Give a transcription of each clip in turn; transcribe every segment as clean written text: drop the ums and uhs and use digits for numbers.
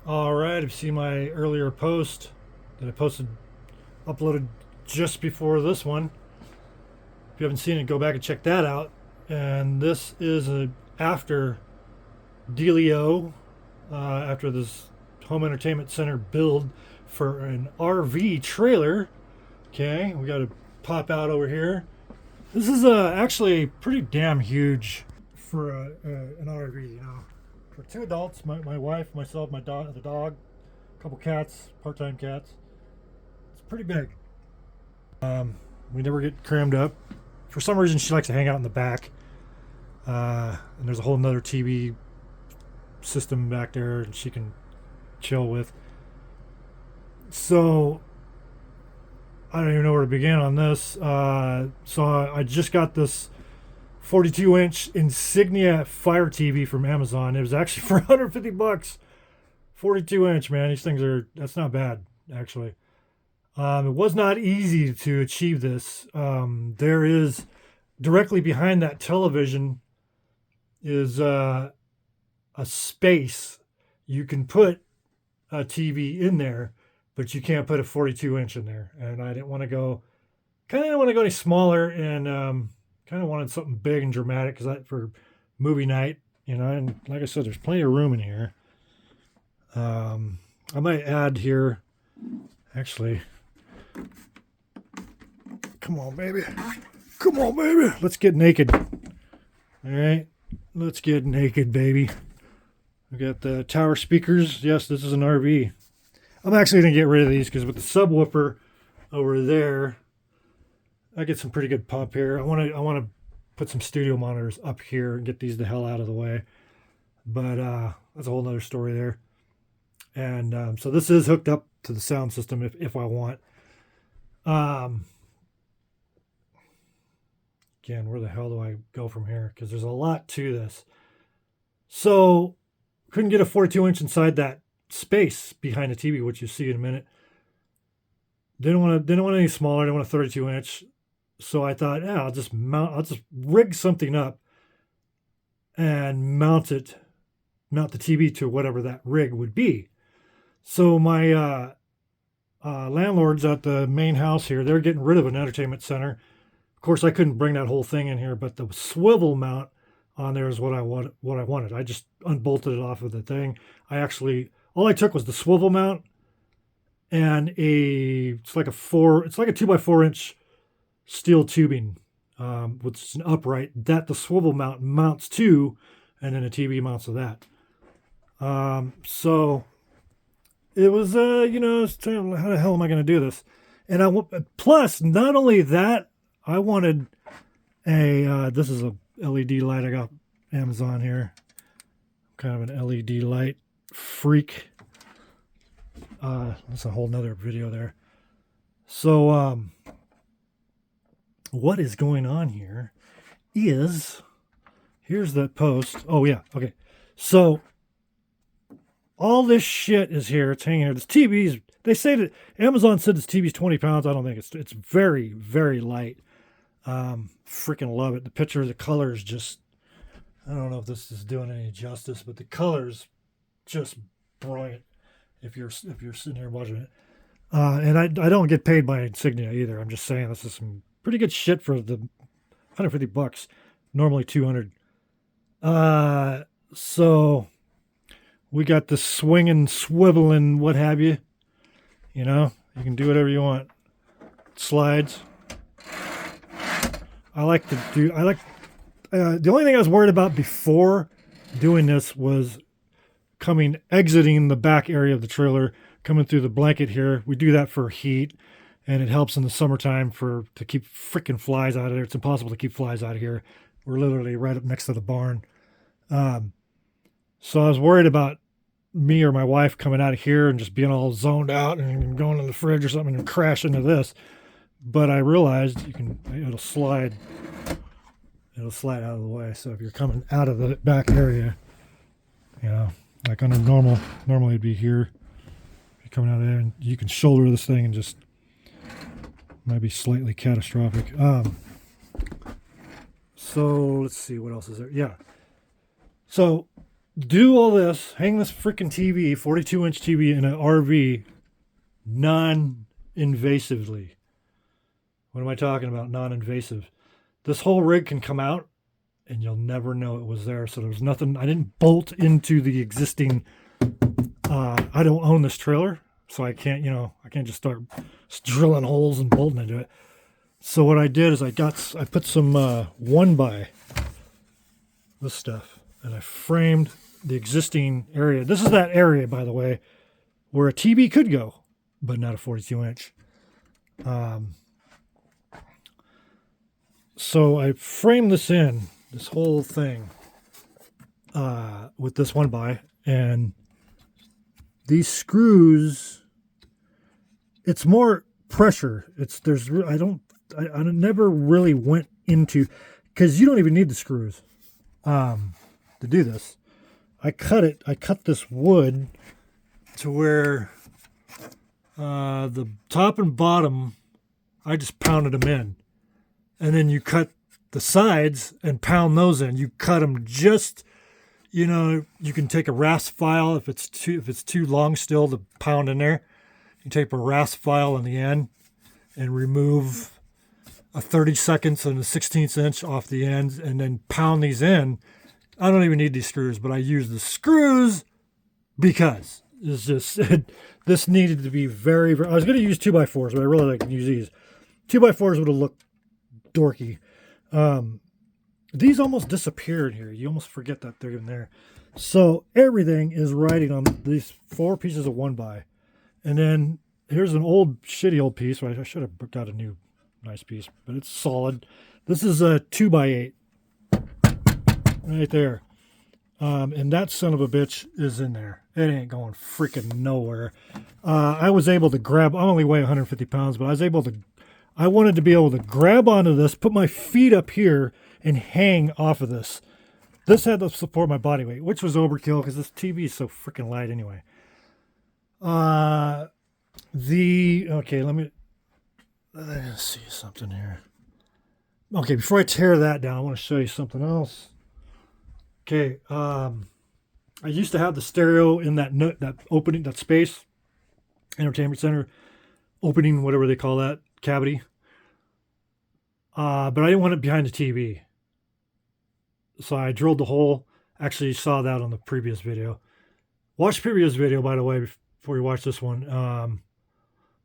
All right, if you see my earlier post that I uploaded just before this one, if you haven't seen it, go back and check that out. And this is after Delio, after this home entertainment center build for an RV trailer. Okay, we got to pop out over here. This is actually pretty damn huge for an RV, you know. For two adults, my wife, myself, my dog, the dog, a couple cats, part-time cats. It's pretty big. We never get crammed up. For some reason, she likes to hang out in the back. And there's a whole nother TV system back there, and she can chill with. So I don't even know where to begin on this. So I just got this 42-inch Insignia Fire TV from Amazon. It was actually for 150 bucks. 42-inch, man. These things that's not bad, actually. It was not easy to achieve this. There is directly behind that television is a space. You can put a TV in there, but you can't put a 42-inch in there. And I didn't want to go, kind of didn't want to go any smaller, and kind of wanted something big and dramatic for movie night, you know. And like I said, there's plenty of room in here. I might add here, actually. Come on, baby. Come on, baby. Let's get naked. All right. Let's get naked, baby. We got the tower speakers. Yes, this is an RV. I'm actually going to get rid of these because with the subwoofer over there, I get some pretty good pop here. I want to put some studio monitors up here and get these the hell out of the way. But that's a whole nother story there. And so this is hooked up to the sound system if I want. Again, where the hell do I go from here? Because there's a lot to this. So couldn't get a 42-inch inside that space behind the TV, which you see in a minute. Didn't want any smaller. Didn't want a 32-inch. So I thought, yeah, I'll just rig something up and mount the TV to whatever that rig would be. So my landlords at the main house here, they're getting rid of an entertainment center. Of course, I couldn't bring that whole thing in here, but the swivel mount on there is what I wanted. I just unbolted it off of the thing. All I took was the swivel mount and it's like a 2x4-inch steel tubing, with an upright that the swivel mount mounts to, and then a TV mounts to that. So it was, how the hell am I going to do this? And plus, not only that, I wanted this is a LED light I got Amazon here. I'm kind of an LED light freak. That's a whole nother video there. So, what is going on here is, here's the post. Oh yeah, okay. So all this shit is here. It's hanging here. This TV's, they say that Amazon said this TV's 20 pounds. I don't think it's very, very light. Freaking love it. The picture, the colors just, I don't know if this is doing any justice, but the colors just brilliant. If you're sitting here watching it, and I don't get paid by Insignia either. I'm just saying this is some pretty good shit for the 150 bucks. Normally 200. So we got the swinging, swiveling, what have you. You know, you can do whatever you want. Slides. The only thing I was worried about before doing this was exiting the back area of the trailer, coming through the blanket here. We do that for heat, and it helps in the summertime to keep freaking flies out of there. It's impossible to keep flies out of here. We're literally right up next to the barn. So I was worried about me or my wife coming out of here and just being all zoned out and going to the fridge or something and crash into this. But I realized it'll slide out of the way. So if you're coming out of the back area, like on a normally it'd be here. You're coming out of there and you can shoulder this thing and just might be slightly catastrophic. So let's see, what else is there? Yeah. So do all this, hang this freaking TV, 42-inch TV in an RV non-invasively. What am I talking about? Non-invasive. This whole rig can come out and you'll never know it was there. So there's nothing, I didn't bolt into the existing, I don't own this trailer. So I can't, I can't just start drilling holes and bolting into it. So what I did is I put some 1x, this stuff, and I framed the existing area. This is that area, by the way, where a TV could go, but not a 42-inch. So I framed this whole thing, with this 1x, and these screws, it's more pressure. I never really went into, because you don't even need the screws to do this. I cut this wood to where the top and bottom, I just pounded them in. And then you cut the sides and pound those in. You cut them just, you can take a rasp file if it's too long still to pound in there. You take a rasp file in the end and remove a 32nds and a 16th inch off the ends and then pound these in. I don't even need these screws, but I use the screws because it's just, this needed to be very, very, I was going to use 2x4s, but I really like to use these. 2x4s would have looked dorky. These almost disappeared here. You almost forget that they're in there. So everything is riding on these 4 pieces of 1x. And then here's an shitty old piece. I should have got a new nice piece, but it's solid. This is a 2x8 right there. And that son of a bitch is in there. It ain't going freaking nowhere. I was able to grab, I only weigh 150 pounds, but I wanted to be able to grab onto this, put my feet up here, and hang off of this. This had to support my body weight, which was overkill because this TV is so freaking light anyway. Okay, let me see something here. Okay, before I tear that down, I want to show you something else. Okay, I used to have the stereo in that opening, that space, entertainment center opening, whatever they call that, cavity. But I didn't want it behind the TV. So I drilled the hole. Actually, you saw that on the previous video. Watch the previous video, by the way, before you watch this one.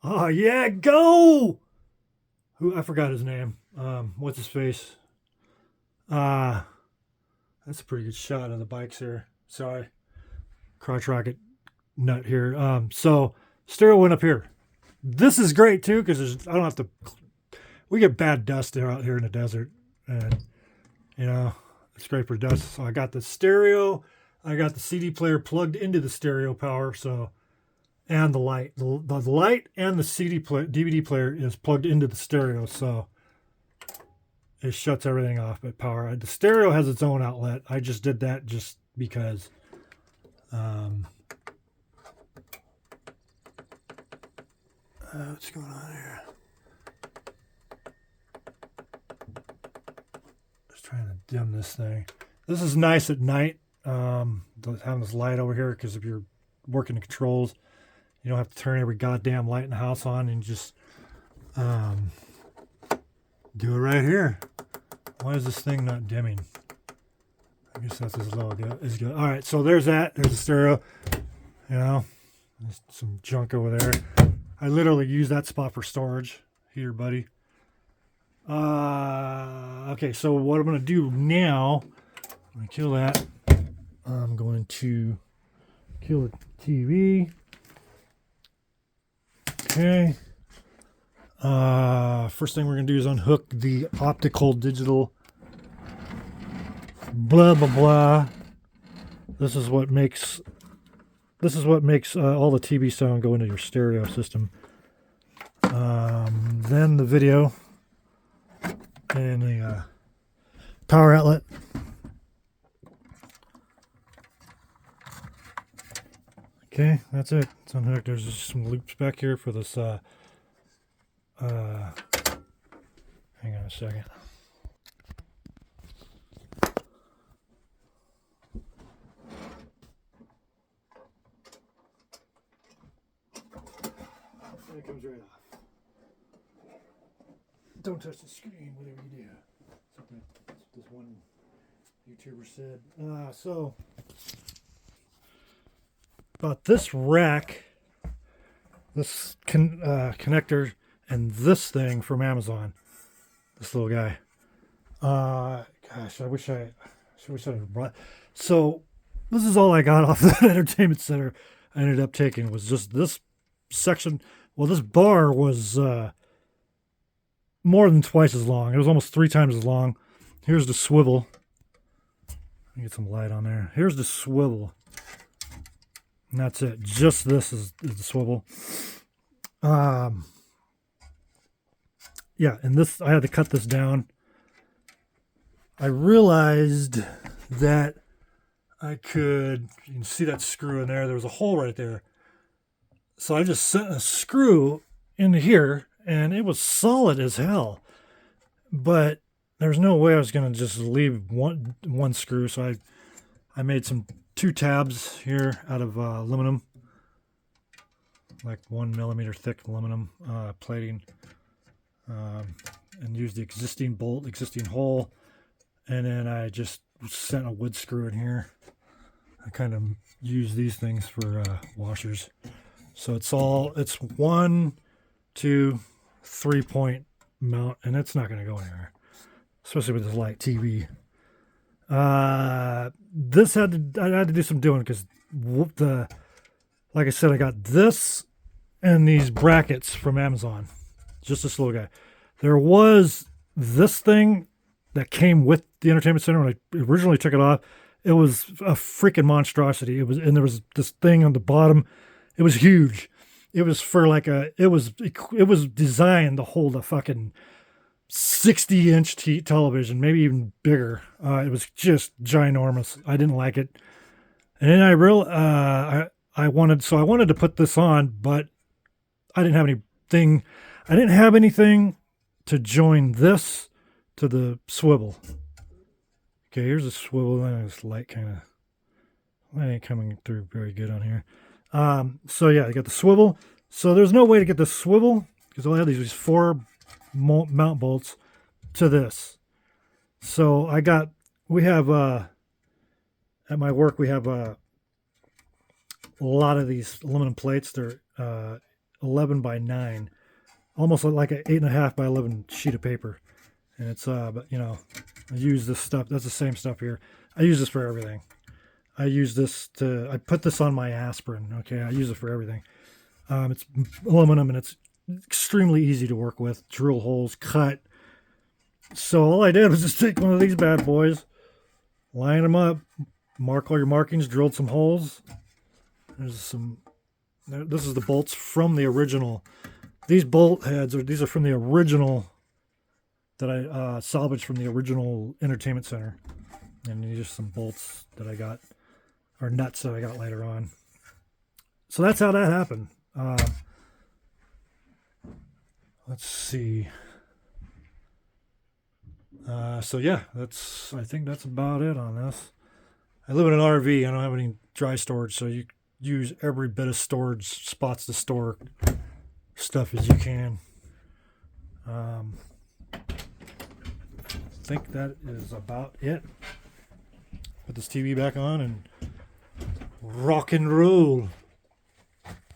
Oh, yeah, go! I forgot his name. What's his face? That's a pretty good shot of the bikes here. Sorry. Crotch rocket nut here. So stereo went up here. This is great too, because I don't have to, we get bad dust out here in the desert, and it's great for dust. So I got the stereo, I got the CD player plugged into the stereo power, and the light, the light and the DVD player is plugged into the stereo, so it shuts everything off but power. The stereo has its own outlet. I just did that just because. What's going on here? Just trying to dim this thing. This is nice at night, having this light over here, because if you're working the controls, you don't have to turn every goddamn light in the house on, and just do it right here. Why is this thing not dimming? I guess that's as low as good. All right, so there's that. There's the stereo. There's some junk over there. I literally use that spot for storage. Here, buddy. Okay, so what I'm going to do now, I'm going to kill that. I'm going to kill the TV. Okay. First thing we're going to do is unhook the optical digital blah blah blah. This is what makes all the TV sound go into your stereo system. Then the video and the power outlet. Okay, that's it. It's unhooked. There's just some loops back here for this. Hang on a second. And it comes right off. Don't touch the screen, whatever you do. That's what this one YouTuber said. So, about this rack, this connector, and this thing from Amazon. This little guy. Gosh, I wish I had brought. So, this is all I got off that entertainment center. I ended up taking was just this section. Well, this bar was more than twice as long. It was almost 3 times as long. Here's the swivel. Let me get some light on there. Here's the swivel. And that's it. Just this is the swivel. Yeah, and this, I had to cut this down. I realized that I could, you can see that screw in there. There was a hole right there. So I just sent a screw into here, and it was solid as hell. But there's no way I was going to just leave one screw. So I made 2 tabs here out of aluminum, like 1 millimeter thick aluminum plating, and used the existing hole. And then I just sent a wood screw in here. I kind of use these things for washers. So it's 1, 2, 3 point mount, and it's not going to go anywhere, especially with this light TV. This I had to do some doing because like I said, I got this and these brackets from Amazon. Just this little guy. There was this thing that came with the entertainment center when I originally took it off. It was a freaking monstrosity. And there was this thing on the bottom. It was huge. It was for like it was designed to hold a fucking 60-inch television, maybe even bigger. It was just ginormous. I didn't like it. And then I wanted to put this on, but I didn't have anything to join this to the swivel. Okay, here's the swivel. This light ain't coming through very good on here. So yeah, I got the swivel. So there's no way to get the swivel because all I have these 4 mount bolts to this. So we have at my work we have a lot of these aluminum plates. They're 11 by 9, almost like an 8.5 by 11 sheet of paper. And it's but you know, I use this stuff. That's the same stuff here. I use this for everything. I put this on my aspirin. Okay, I use it for everything. It's aluminum and it's extremely easy to work with. Drill holes, cut. So all I did was just take one of these bad boys, line them up, mark all your markings, drilled some holes. This is the bolts from the original. These bolt heads these are from the original that I salvaged from the original entertainment center. And these are some bolts that I got, or nuts that I got later on. So that's how that happened. Let's see. So yeah, I think that's about it on this. I live in an RV. I don't have any dry storage, so you use every bit of storage spots to store stuff as you can. I think that is about it. Put this TV back on and rock and roll.